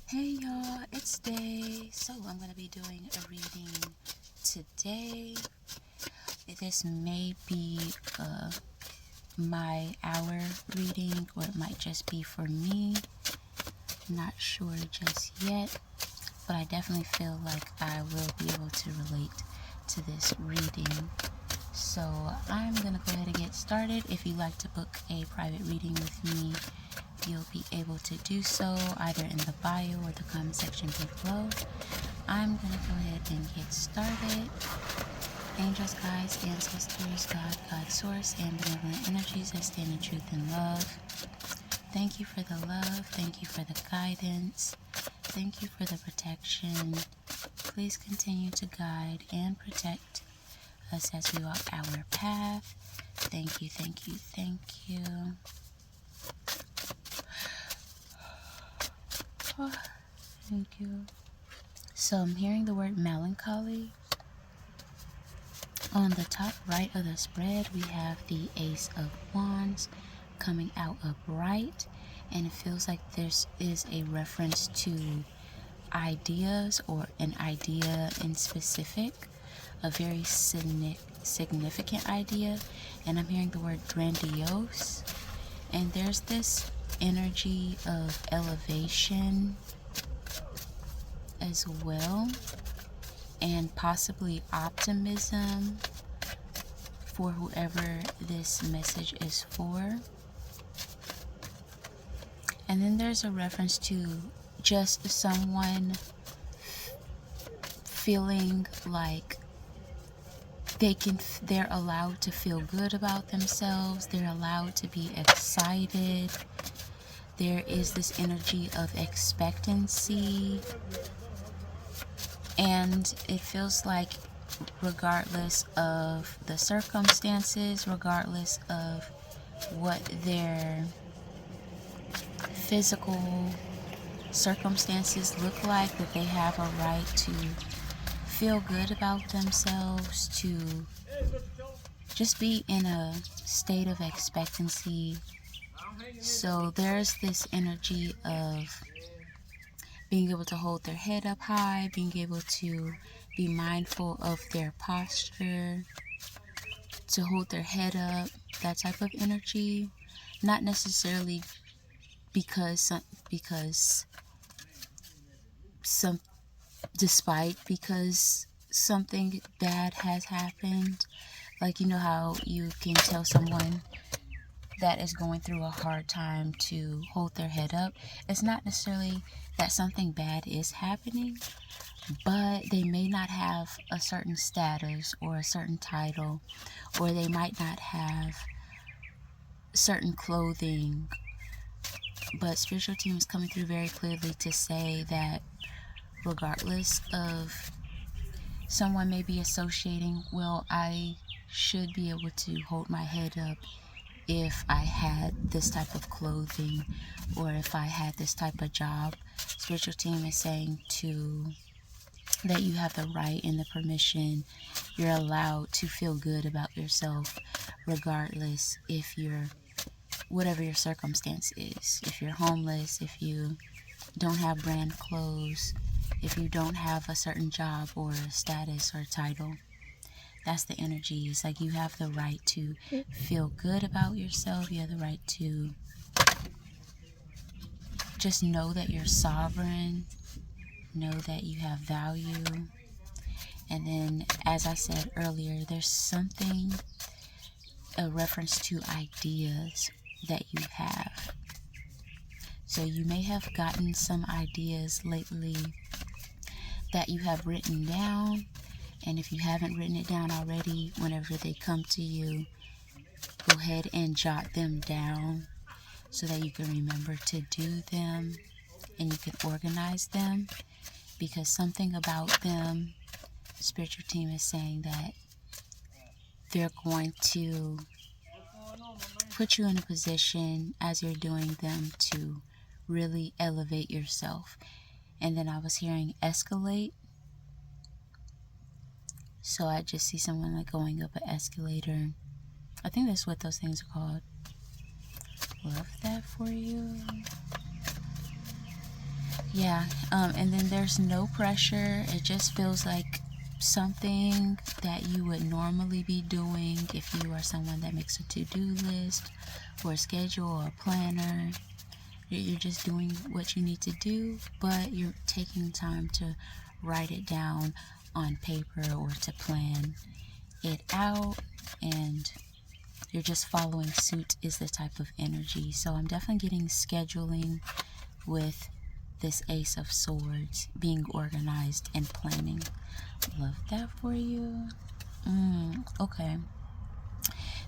Hey y'all, it's Day. So I'm going to be doing a reading today. This may be my hour reading, or it might just be for me. Not sure just yet, but I definitely feel like I will be able to relate to this reading. So I'm going to go ahead and get started. If you'd like to book a private reading with me, you'll be able to do so either in the bio or the comment section below. I'm going to go ahead and get started. Angels, guides, ancestors, God, God's source, and benevolent energies that stand in truth and love. Thank you for the love. Thank you for the guidance. Thank you for the protection. Please continue to guide and protect us as we walk our path. Thank you, thank you, thank you. Oh, thank you. So I'm hearing the word melancholy. On the top right of the spread, we have the Ace of Wands coming out upright, and it feels like this is a reference to ideas or an idea in specific, a very significant idea. And I'm hearing the word grandiose, and there's this energy of elevation as well, and possibly optimism for whoever this message is for. And then there's a reference to just someone feeling like they're allowed to feel good about themselves, they're allowed to be excited. There is this energy of expectancy, and it feels like regardless of the circumstances, regardless of what their physical circumstances look like, that they have a right to feel good about themselves, to just be in a state of expectancy. So there's this energy of being able to hold their head up high, being able to be mindful of their posture, to hold their head up, that type of energy. Not necessarily because something bad has happened. Like, you know how you can tell someone that is going through a hard time to hold their head up. It's not necessarily that something bad is happening, but they may not have a certain status or a certain title, or they might not have certain clothing. But spiritual team is coming through very clearly to say that regardless of, someone may be associating, well, I should be able to hold my head up if I had this type of clothing, or if I had this type of job. Spiritual team is saying that you have the right and the permission, you're allowed to feel good about yourself, regardless if you're, whatever your circumstance is. If you're homeless, if you don't have brand clothes, if you don't have a certain job or status or title. That's the energy. It's like you have the right to feel good about yourself. You have the right to just know that you're sovereign, know that you have value. And then, as I said earlier, there's something, a reference to ideas that you have. So you may have gotten some ideas lately that you have written down. And if you haven't written it down already, whenever they come to you, go ahead and jot them down so that you can remember to do them and you can organize them. Because something about them, spiritual team is saying that they're going to put you in a position as you're doing them to really elevate yourself. And then I was hearing escalate. So I just see someone like going up an escalator. I think that's what those things are called. Love that for you. Yeah, and then there's no pressure. It just feels like something that you would normally be doing if you are someone that makes a to-do list or a schedule or a planner. You're just doing what you need to do, but you're taking time to write it down on paper or to plan it out, and you're just following suit is the type of energy. So I'm definitely getting scheduling with this Ace of Swords, being organized and planning. Love that for you. Okay.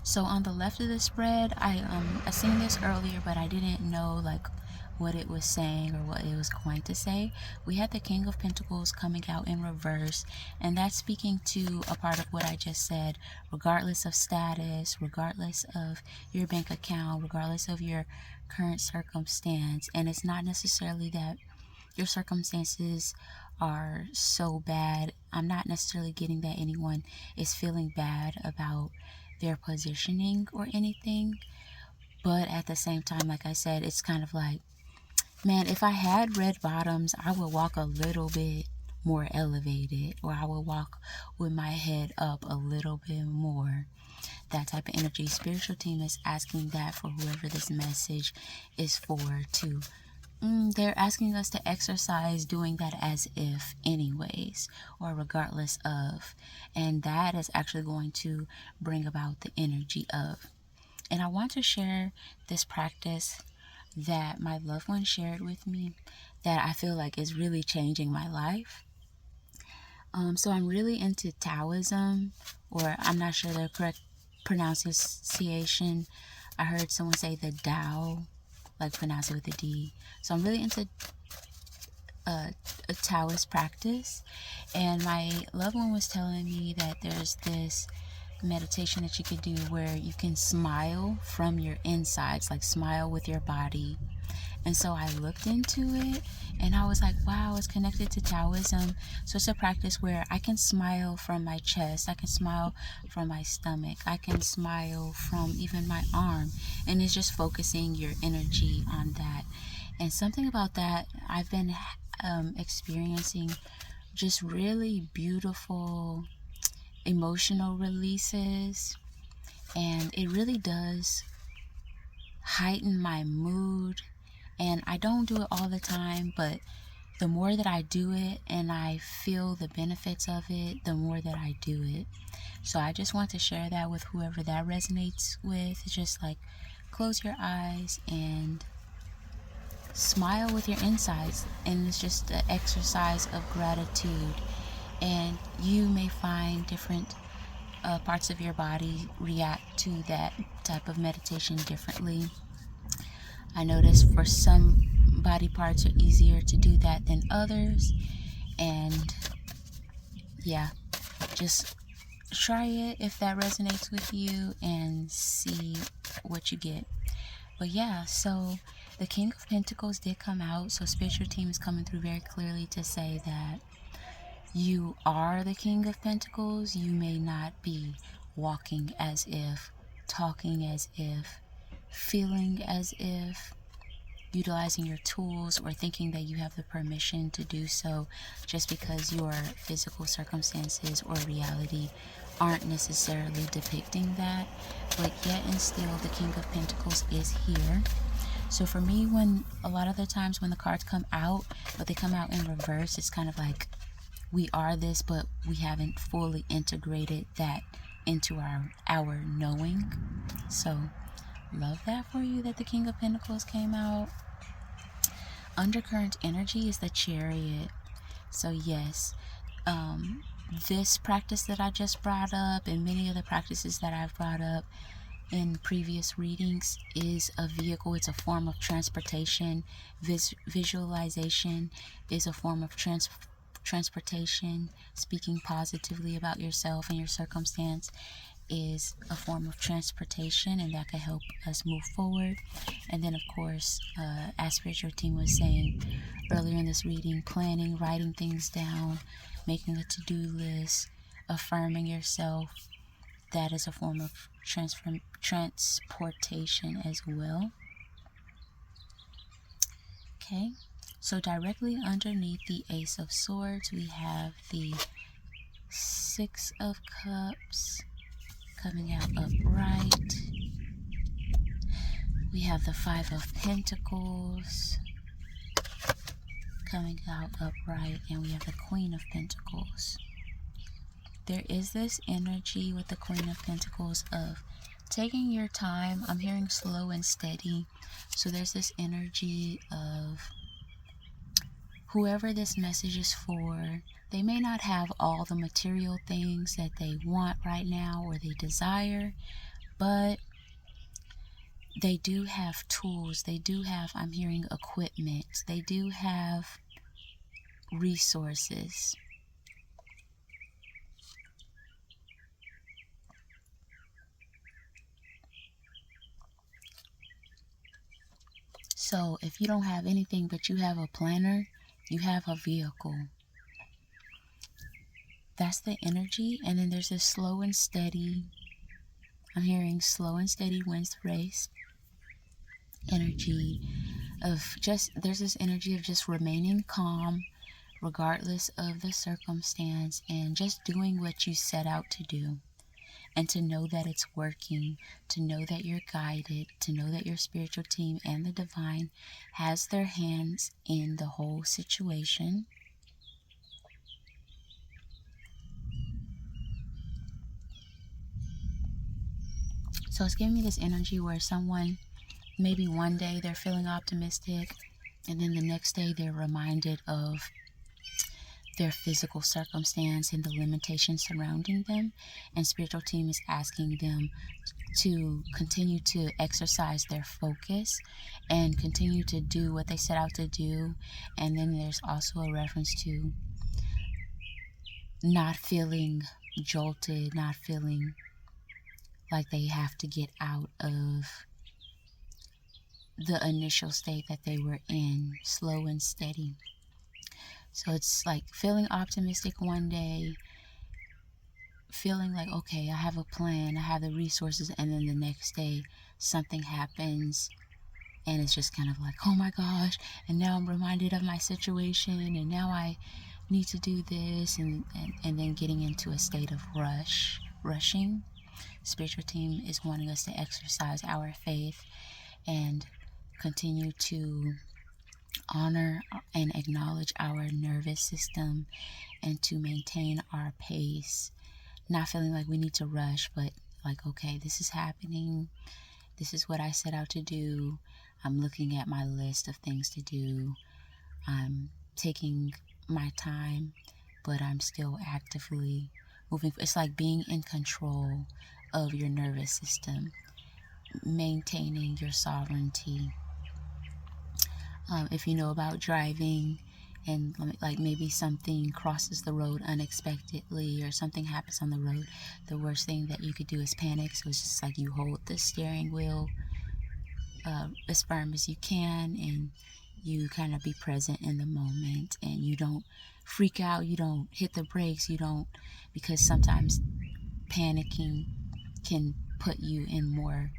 So on the left of the spread, I seen this earlier, but I didn't know like what it was saying or what it was going to say. We had the King of Pentacles coming out in reverse, and that's speaking to a part of what I just said. Regardless of status, regardless of your bank account, regardless of your current circumstance, and it's not necessarily that your circumstances are so bad. I'm not necessarily getting that anyone is feeling bad about their positioning or anything, but at the same time, like I said, it's kind of like, man, if I had red bottoms, I would walk a little bit more elevated, or I would walk with my head up a little bit more. That type of energy. Spiritual team is asking that for whoever this message is for too. They're asking us to exercise doing that as if anyways, or regardless of, and that is actually going to bring about the energy of. And I want to share this practice that my loved one shared with me that I feel like is really changing my life. So I'm really into Taoism, or I'm not sure the correct pronunciation. I heard someone say the Tao, like pronounce it with a D. So I'm really into a Taoist practice, and my loved one was telling me that there's this meditation that you could do where you can smile from your insides, like smile with your body. And so I looked into it and I was like, wow, it's connected to Taoism. So it's a practice where I can smile from my chest, I can smile from my stomach, I can smile from even my arm, and it's just focusing your energy on that. And something about that, I've been experiencing just really beautiful emotional releases, and it really does heighten my mood. And I don't do it all the time, but the more that I do it and I feel the benefits of it, the more that I do it. So I just want to share that with whoever that resonates with. Just like close your eyes and smile with your insides, and it's just an exercise of gratitude. And you may find different parts of your body react to that type of meditation differently. I notice for some body parts are easier to do that than others, and yeah, just try it if that resonates with you and see what you get. But yeah, so the King of Pentacles did come out, so spiritual team is coming through very clearly to say that you are the King of Pentacles. You may not be walking as if, talking as if, feeling as if, utilizing your tools, or thinking that you have the permission to do so just because your physical circumstances or reality aren't necessarily depicting that. But yet and still, the King of Pentacles is here. So for me, when a lot of the times when the cards come out, but they come out in reverse, it's kind of like we are this, but we haven't fully integrated that into our knowing. So love that for you that the King of Pentacles came out. Undercurrent energy is the Chariot. So yes, this practice that I just brought up and many of the practices that I've brought up in previous readings is a vehicle. It's a form of transportation. Visualization is a form of transportation. Speaking positively about yourself and your circumstance is a form of transportation, and that can help us move forward. And then of course, as spiritual team was saying earlier in this reading, planning, writing things down, making a to-do list, affirming yourself, that is a form of transportation as well. Okay, So directly underneath the Ace of Swords, we have the Six of Cups coming out upright. We have the Five of Pentacles coming out upright, and we have the Queen of Pentacles. There is this energy with the Queen of Pentacles of taking your time. I'm hearing slow and steady. So there's this energy of whoever this message is for, they may not have all the material things that they want right now or they desire, but they do have tools. They do have, I'm hearing, equipment. They do have resources. So if you don't have anything but you have a planner, you have a vehicle. That's the energy. And then there's this slow and steady. I'm hearing slow and steady wins the race. Energy of just, there's this energy of just remaining calm regardless of the circumstance and just doing what you set out to do. And to know that it's working, to know that you're guided, to know that your spiritual team and the divine has their hands in the whole situation. So it's giving me this energy where someone, maybe one day they're feeling optimistic, and then the next day they're reminded of their physical circumstance and the limitations surrounding them, and spiritual team is asking them to continue to exercise their focus and continue to do what they set out to do. And then there's also a reference to not feeling jolted, not feeling like they have to get out of the initial state that they were in, slow and steady. So it's like feeling optimistic one day, feeling like, okay, I have a plan, I have the resources, and then the next day something happens and it's just kind of like, oh my gosh, and now I'm reminded of my situation, and now I need to do this, and then getting into a state of rushing. Spiritual team is wanting us to exercise our faith and continue to honor and acknowledge our nervous system and to maintain our pace, not feeling like we need to rush, but like, okay, this is happening, this is what I set out to do, I'm looking at my list of things to do, I'm taking my time, but I'm still actively moving. It's like being in control of your nervous system, maintaining your sovereignty. If you know about driving and like maybe something crosses the road unexpectedly or something happens on the road, the worst thing that you could do is panic. So it's just like you hold the steering wheel as firm as you can, and you kind of be present in the moment, and you don't freak out, you don't hit the brakes, you don't, because sometimes panicking can put you in more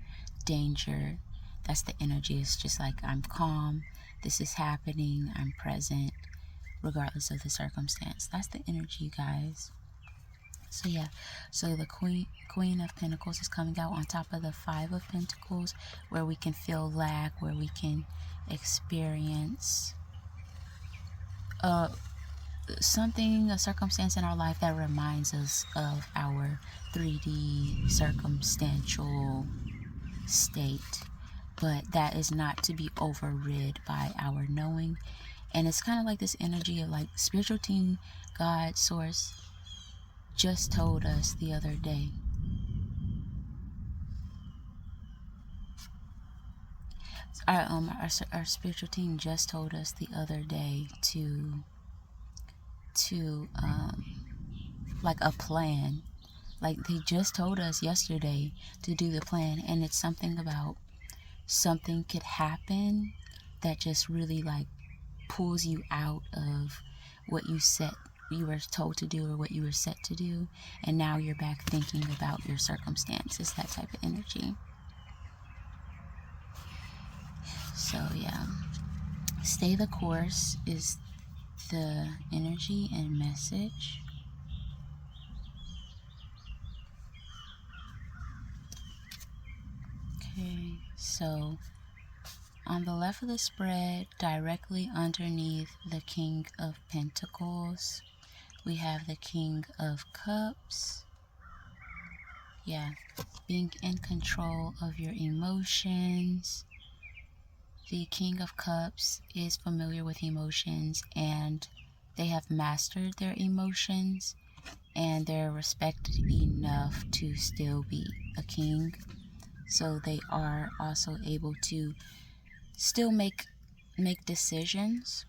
danger. That's the energy. It's just like, I'm calm, this is happening, I'm present regardless of the circumstance. That's the energy, guys. So yeah, so the Queen of Pentacles is coming out on top of the Five of Pentacles, where we can feel lack, where we can experience something, a circumstance in our life that reminds us of our 3D circumstantial state, but that is not to be overrid by our knowing. And it's kind of like this energy of like spiritual team, God, source just told us the other day. Our spiritual team just told us the other day to like a plan. Like they just told us yesterday to do the plan, and it's something about something could happen that just really like pulls you out of what you were told to do or what you were set to do, and now you're back thinking about your circumstances, that type of energy. So yeah, Stay the course is the energy and message. Okay, so on the left of the spread, directly underneath the King of Pentacles, we have the King of Cups. Yeah, being in control of your emotions. The King of Cups is familiar with emotions, and they have mastered their emotions, and they're respected enough to still be a king. So they are also able to still make decisions.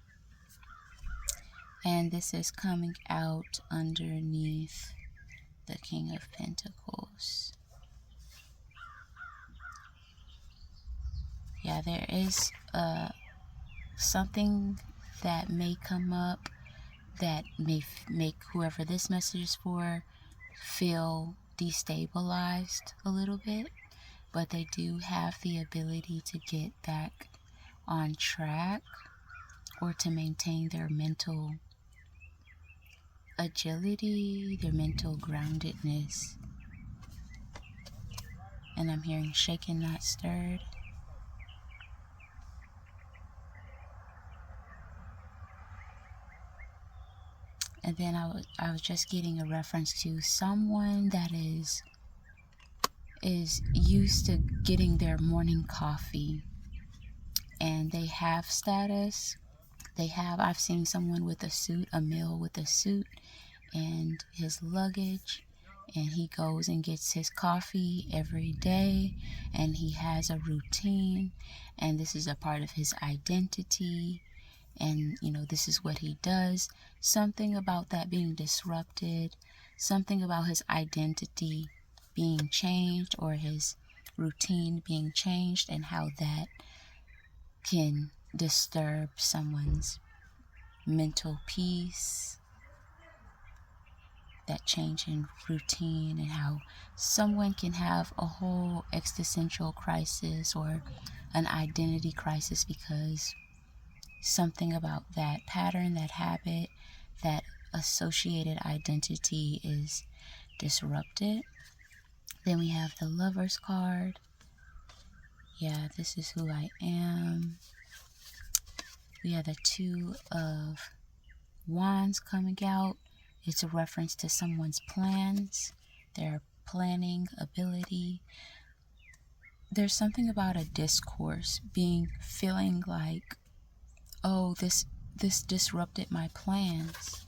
And this is coming out underneath the King of Pentacles. Yeah, there is something that may come up that may make whoever this message is for feel destabilized a little bit, but they do have the ability to get back on track or to maintain their mental agility, their mental groundedness. And I'm hearing shaken, not stirred. And then I was just getting a reference to someone that is used to getting their morning coffee, and they have status. I've seen someone with a suit, a male with a suit and his luggage, and he goes and gets his coffee every day, and he has a routine, and this is a part of his identity, and this is what he does. Something about that being disrupted, something about his identity being changed or his routine being changed, and how that can disturb someone's mental peace, that change in routine, and how someone can have a whole existential crisis or an identity crisis because something about that pattern, that habit, that associated identity is disrupted. Then we have the Lover's card. Yeah, this is who I am. We have the Two of Wands coming out. It's a reference to someone's plans, their planning ability. There's something about a discourse feeling like, oh, this disrupted my plans.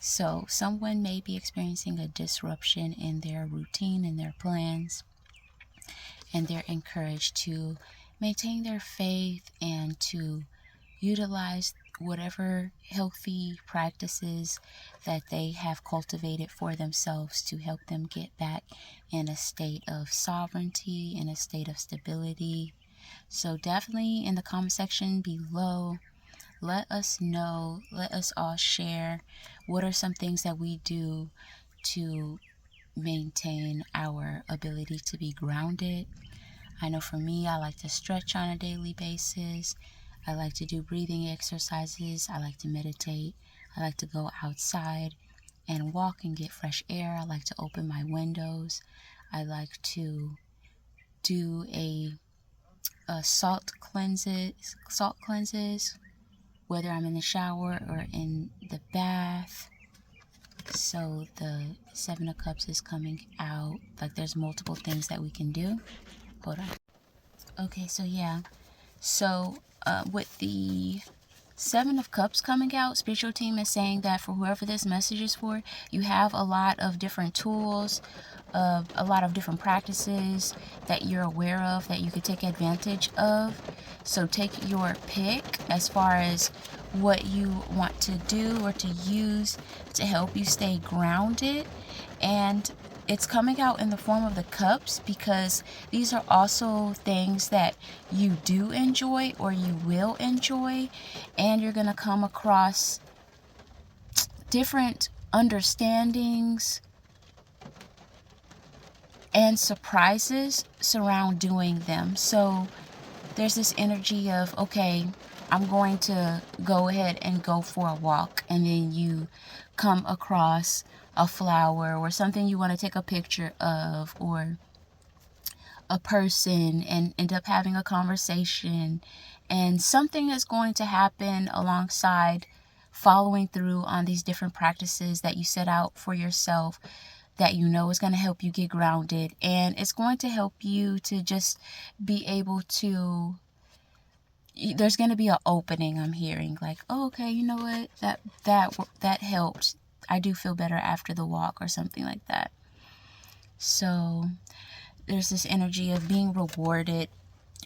So someone may be experiencing a disruption in their routine, in their plans, and they're encouraged to maintain their faith and to utilize whatever healthy practices that they have cultivated for themselves to help them get back in a state of sovereignty, in a state of stability. So definitely in the comment section below, let us know, let us all share what are some things that we do to maintain our ability to be grounded. I know for me, I like to stretch on a daily basis. I like to do breathing exercises. I like to meditate. I like to go outside and walk and get fresh air. I like to open my windows. I like to do a salt cleanses, whether I'm in the shower or in the bath. So the Seven of Cups is coming out. Like there's multiple things that we can do. Hold on. Okay, so yeah. So with the Seven of Cups coming out, spiritual team is saying that for whoever this message is for, you have a lot of different tools, a lot of different practices that you're aware of that you could take advantage of. So take your pick as far as what you want to do or to use to help you stay grounded. And it's coming out in the form of the cups because these are also things that you do enjoy or you will enjoy, and you're going to come across different understandings and surprises surround doing them. So there's this energy of, okay, I'm going to go ahead and go for a walk, and then you come across a flower or something you want to take a picture of, or a person, and end up having a conversation, and something is going to happen alongside following through on these different practices that you set out for yourself, that you know is going to help you get grounded, and it's going to help you to just be able to, there's going to be an opening. I'm hearing like, oh, okay, you know what, that helped. I do feel better after the walk, or something like that. So there's this energy of being rewarded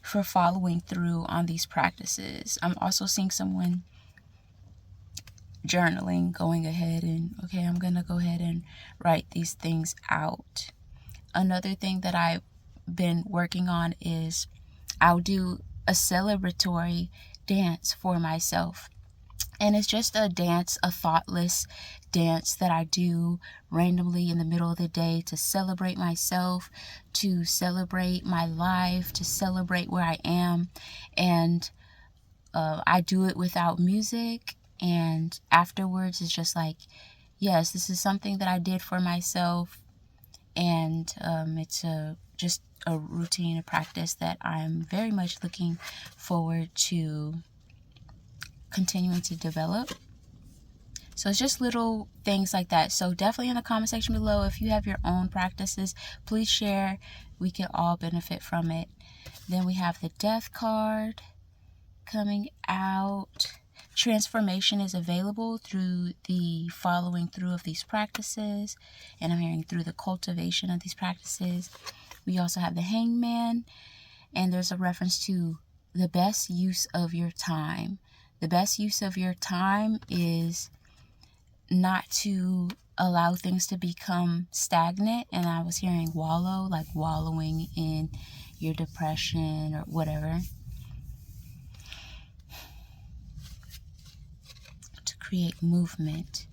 for following through on these practices. I'm also seeing someone journaling, going ahead and, okay, I'm going to go ahead and write these things out. Another thing that I've been working on is I'll do a celebratory dance for myself. And it's just a dance, a thoughtless dance that I do randomly in the middle of the day to celebrate myself, to celebrate my life, to celebrate where I am. And I do it without music. And afterwards, it's just like, yes, this is something that I did for myself. And it's just a routine, a practice that I'm very much looking forward to continuing to develop. So it's just little things like that. So definitely in the comment section below, if you have your own practices, please share. We can all benefit from it. Then we have the death card coming out. Transformation is available through the following through of these practices, and I'm hearing through the cultivation of these practices. We also have the hangman, and there's a reference to the best use of your time. The best use of your time is not to allow things to become stagnant. And I was hearing wallow, like wallowing in your depression or whatever. To create movement.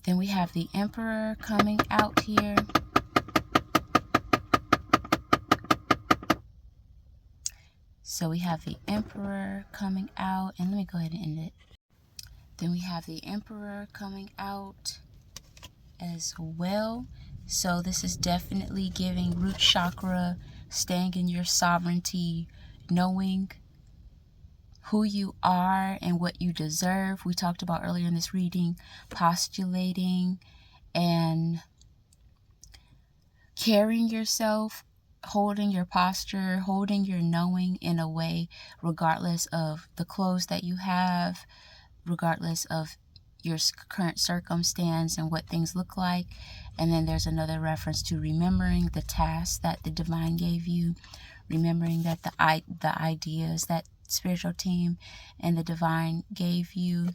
Then we have the Emperor coming out here. So we have the Emperor coming out, and let me go ahead and end it. Then we have the Emperor coming out as well. So this is definitely giving root chakra, staying in your sovereignty, knowing who you are and what you deserve. We talked about earlier in this reading, postulating and carrying yourself, holding your posture, holding your knowing in a way, regardless of the clothes that you have, regardless of your current circumstance and what things look like. And then there's another reference to remembering the tasks that the divine gave you, remembering that the ideas that spiritual team and the divine gave you.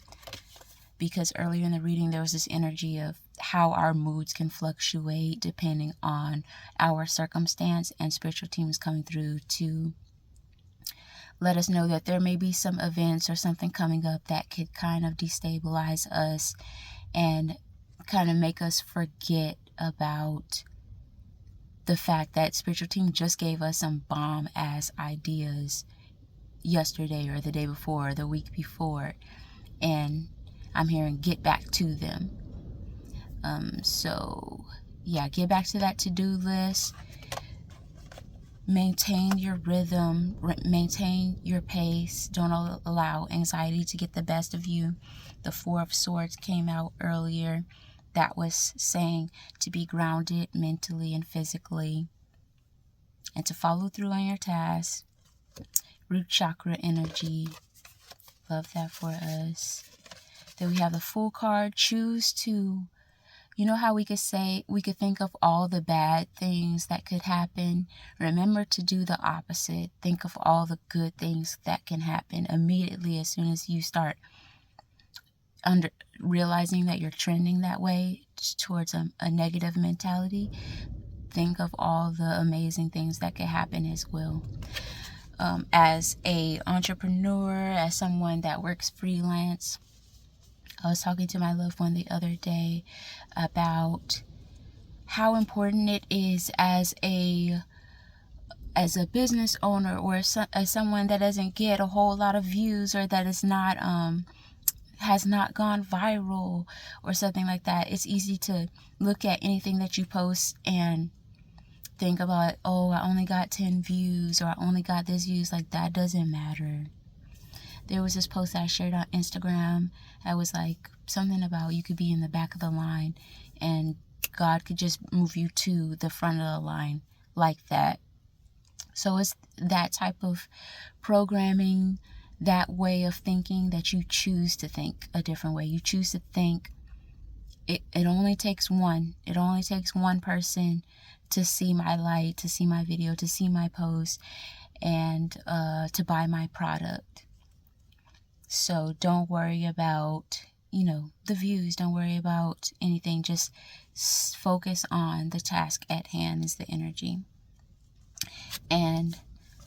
Because earlier in the reading there was this energy of how our moods can fluctuate depending on our circumstance, and spiritual team is coming through to let us know that there may be some events or something coming up that could kind of destabilize us and kind of make us forget about the fact that spiritual team just gave us some bomb ass ideas yesterday or the day before or the week before, and I'm hearing get back to them. So yeah, get back to that to-do list. Maintain your rhythm, maintain your pace. Don't allow anxiety to get the best of you. The Four of Swords came out earlier. That was saying to be grounded mentally and physically, and to follow through on your tasks. Root chakra energy. Love that for us. Then we have the Fool card. Choose to, you know how we could think of all the bad things that could happen. Remember to do the opposite. Think of all the good things that can happen immediately as soon as you start realizing that you're trending that way towards a negative mentality. Think of all the amazing things that could happen as well. As a entrepreneur, as someone that works freelance, I was talking to my loved one the other day about how important it is as a as a business owner, or as someone that doesn't get a whole lot of views, or that is not has not gone viral or something like that, it's easy to look at anything that you post and think about, oh, I only got 10 views, or I only got this views. Like, that doesn't matter. There was this post that I shared on Instagram that was like something about you could be in the back of the line and God could just move you to the front of the line like that. So it's that type of programming, that way of thinking, that you choose to think a different way. You choose to think it only takes one. It only takes one person to see my light, to see my video, to see my post, and to buy my product. So don't worry about, the views. Don't worry about anything. Just focus on the task at hand, is the energy. And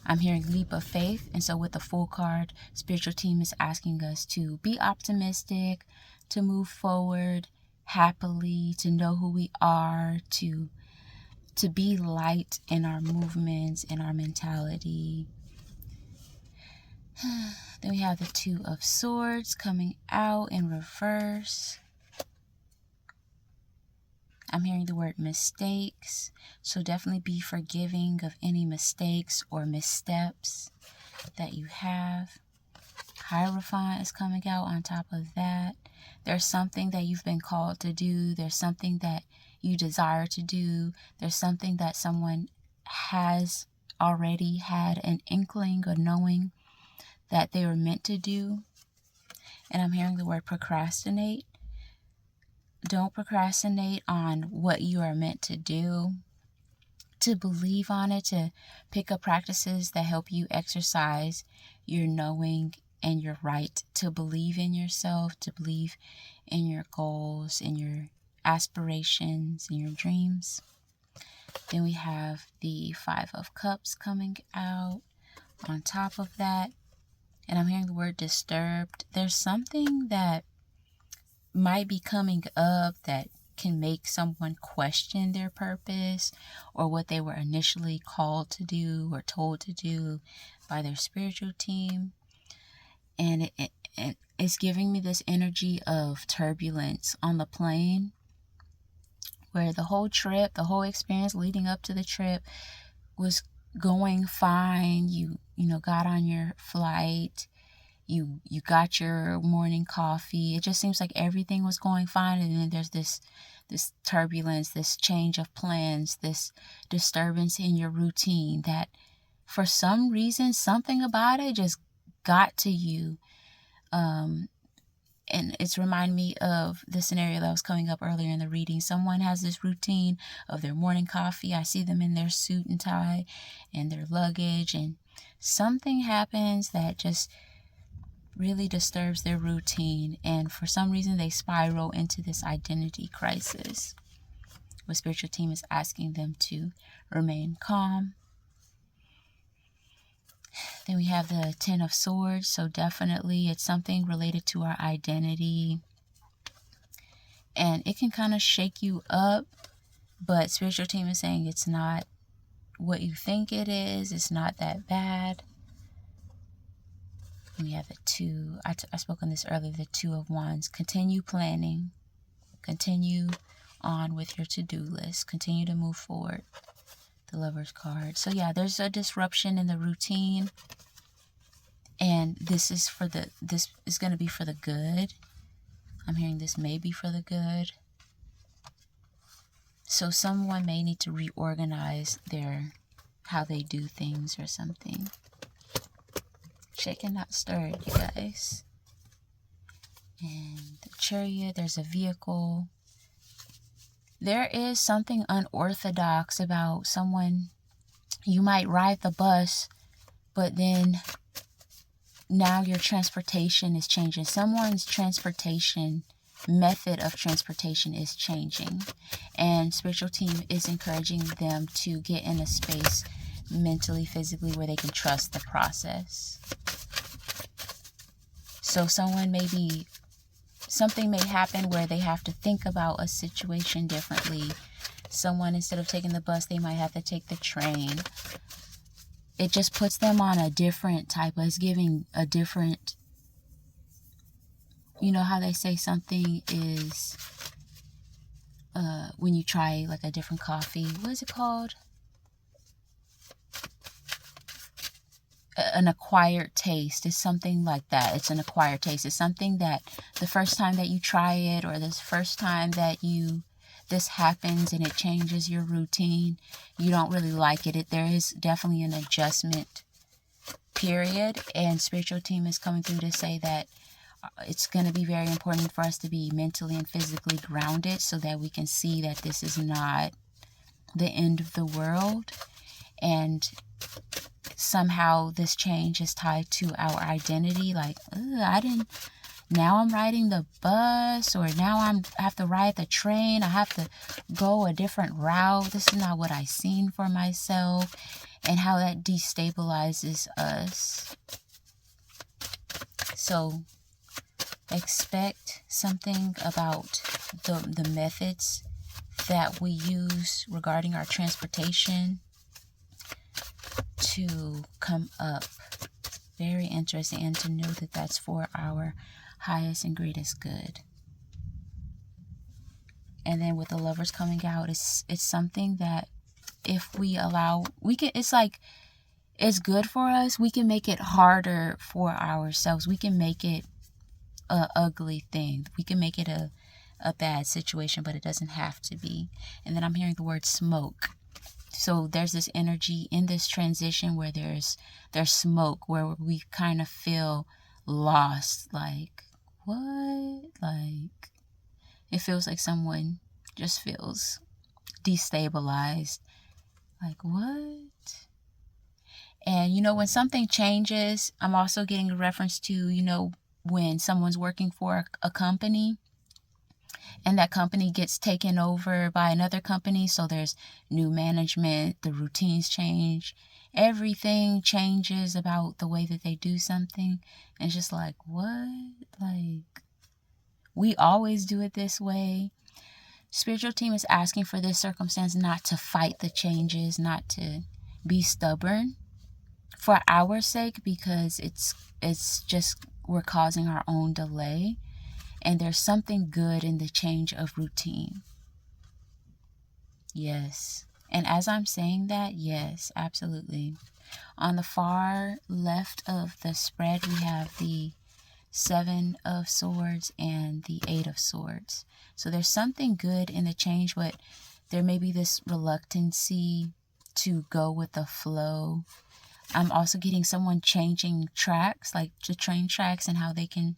I'm hearing leap of faith. And so with the Fool card, spiritual team is asking us to be optimistic, to move forward happily, to know who we are, to be light in our movements, in our mentality. Then we have the Two of Swords coming out in reverse. I'm hearing the word mistakes. So definitely be forgiving of any mistakes or missteps that you have. Hierophant is coming out on top of that. There's something that you've been called to do. There's something that you desire to do. There's something that someone has already had an inkling or knowing that they were meant to do. And I'm hearing the word procrastinate. Don't procrastinate on what you are meant to do. To believe on it, to pick up practices that help you exercise your knowing and your right to believe in yourself, to believe in your goals, in your aspirations, in your dreams. Then we have the Five of Cups coming out on top of that. And I'm hearing the word disturbed. There's something that might be coming up that can make someone question their purpose or what they were initially called to do or told to do by their spiritual team. And it's giving me this energy of turbulence on the plane, where the whole trip, the whole experience leading up to the trip was going fine. You got on your flight. You got your morning coffee. It just seems like everything was going fine, and then there's this turbulence, this change of plans, this disturbance in your routine that for some reason, something about it just got to you. And it's reminding me of the scenario that was coming up earlier in the reading. Someone has this routine of their morning coffee. I see them in their suit and tie and their luggage, and something happens that just really disturbs their routine, and for some reason they spiral into this identity crisis. The spiritual team is asking them to remain calm. Then we have the Ten of Swords. So definitely it's something related to our identity, and it can kind of shake you up, but spiritual team is saying it's not what you think it is. It's not that bad. We have the two, I spoke on this earlier, the Two of Wands. Continue planning. Continue on with your to-do list. Continue to move forward. The Lover's card. So yeah, there's a disruption in the routine. And this is going to be for the good. I'm hearing this may be for the good. So someone may need to reorganize how they do things or something. Shaken, not stirred, you guys. And the Chariot, there's a vehicle. There is something unorthodox about someone. You might ride the bus, but then now your transportation is changing. Someone's method of transportation is changing. And spiritual team is encouraging them to get in a space mentally, physically, where they can trust the process. So something may happen where they have to think about a situation differently. Someone, instead of taking the bus, they might have to take the train. it just puts them on a different type of, it's giving a different, you know how they say something is, when you try like a different coffee, what is it called? An acquired taste. It's something like that. It's an acquired taste. It's something that the first time that you try it, or this first time that this happens and it changes your routine, you don't really like it. There is definitely an adjustment period, and spiritual team is coming through to say that it's going to be very important for us to be mentally and physically grounded so that we can see that this is not the end of the world, and somehow this change is tied to our identity. Like, now I'm riding the bus, or now I have to ride the train. I have to go a different route. This is not what I seen for myself, and how that destabilizes us. So expect something about the methods that we use regarding our transportation to come up. Very interesting, and to know that that's for our highest and greatest good. And then with the Lovers coming out, it's something that if we allow, we can, it's like, it's good for us. We can make it harder for ourselves. We can make it a ugly thing. We can make it a bad situation, but it doesn't have to be. And then I'm hearing the word smoke. So there's this energy in this transition where there's smoke, where we kind of feel lost. Like, what? Like, it feels like someone just feels destabilized. Like, what? And, you know, when something changes, I'm also getting a reference to, you know, when someone's working for a company, and that company gets taken over by another company. So there's new management, the routines change, everything changes about the way that they do something. And it's just like, what? Like, we always do it this way. Spiritual team is asking for this circumstance not to fight the changes, not to be stubborn for our sake, because it's just, we're causing our own delay. And there's something good in the change of routine. Yes. And as I'm saying that, yes, absolutely. On the far left of the spread, we have the 7 of Swords and the 8 of Swords. So there's something good in the change, but there may be this reluctancy to go with the flow. I'm also getting someone changing tracks, like the train tracks, and how they can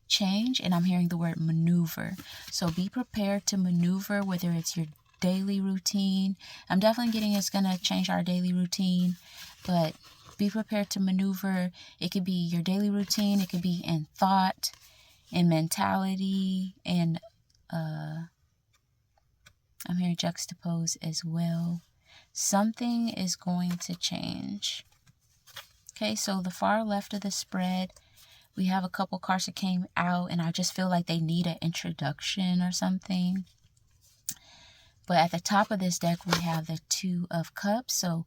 change. And I'm hearing the word maneuver. So be prepared to maneuver, whether it's your daily routine. I'm definitely getting it's going to change our daily routine, but be prepared to maneuver. It could be your daily routine. It could be in thought, in mentality, and I'm hearing juxtapose as well. Something is going to change. Okay, so the far left of the spread, we have a couple cards that came out, and I just feel like they need an introduction or something. But at the top of this deck, we have the 2 of Cups. So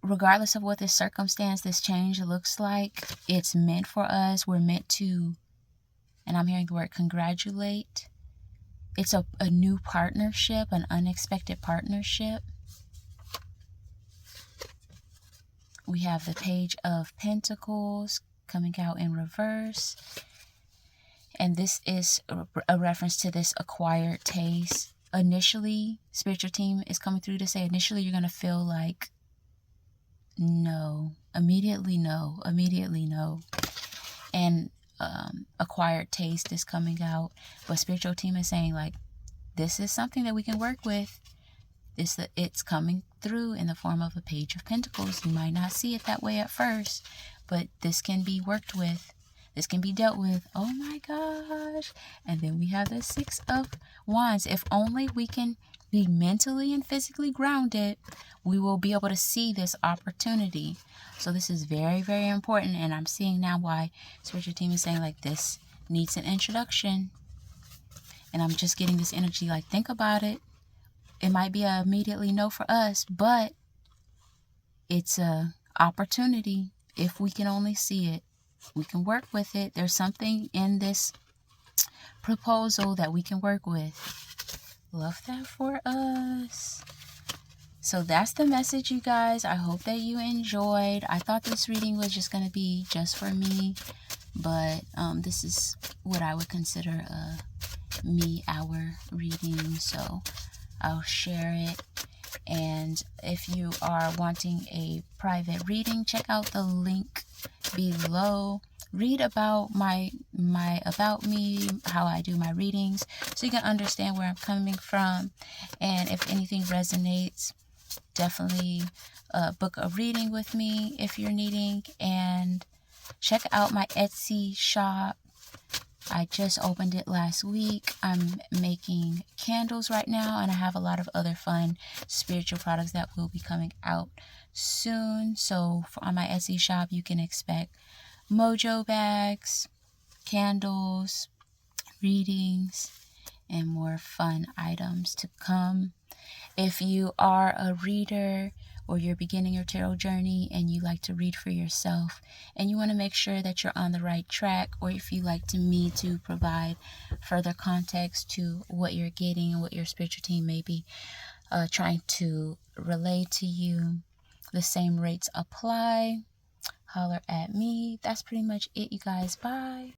regardless of what this circumstance, this change looks like, it's meant for us. We're meant to, and I'm hearing the word congratulate. It's a new partnership, an unexpected partnership. We have the Page of Pentacles coming out in reverse. And this is a reference to this acquired taste. Initially, spiritual team is coming through to say, initially you're going to feel like, no, immediately no. And acquired taste is coming out. But spiritual team is saying, like, this is something that we can work with. It's coming through in the form of a Page of Pentacles. You might not see it that way at first, but this can be worked with. This can be dealt with. Oh my gosh. And then we have the 6 of Wands. If only we can be mentally and physically grounded, we will be able to see this opportunity. So this is very, very important. And I'm seeing now why spiritual team is saying, like, this needs an introduction. And I'm just getting this energy, like, think about it. It might be a immediately no for us, but it's a opportunity. If we can only see it, we can work with it. There's something in this proposal that we can work with. Love that for us. So that's the message, you guys. I hope that you enjoyed. I thought this reading was just going to be just for me, but this is what I would consider a me-hour reading, so I'll share it. And if you are wanting a private reading, check out the link below. Read about my about me, how I do my readings, so you can understand where I'm coming from. And if anything resonates, definitely book a reading with me if you're needing. And check out my Etsy shop. I just opened it last week. I'm making candles right now, and I have a lot of other fun spiritual products that will be coming out soon. So on my Etsy shop, you can expect mojo bags, candles, readings, and more fun items to come. If you are a reader or you're beginning your tarot journey and you like to read for yourself and you want to make sure that you're on the right track, or if you like me to provide further context to what you're getting and what your spiritual team may be trying to relay to you, the same rates apply. Holler at me. That's pretty much it, you guys. Bye.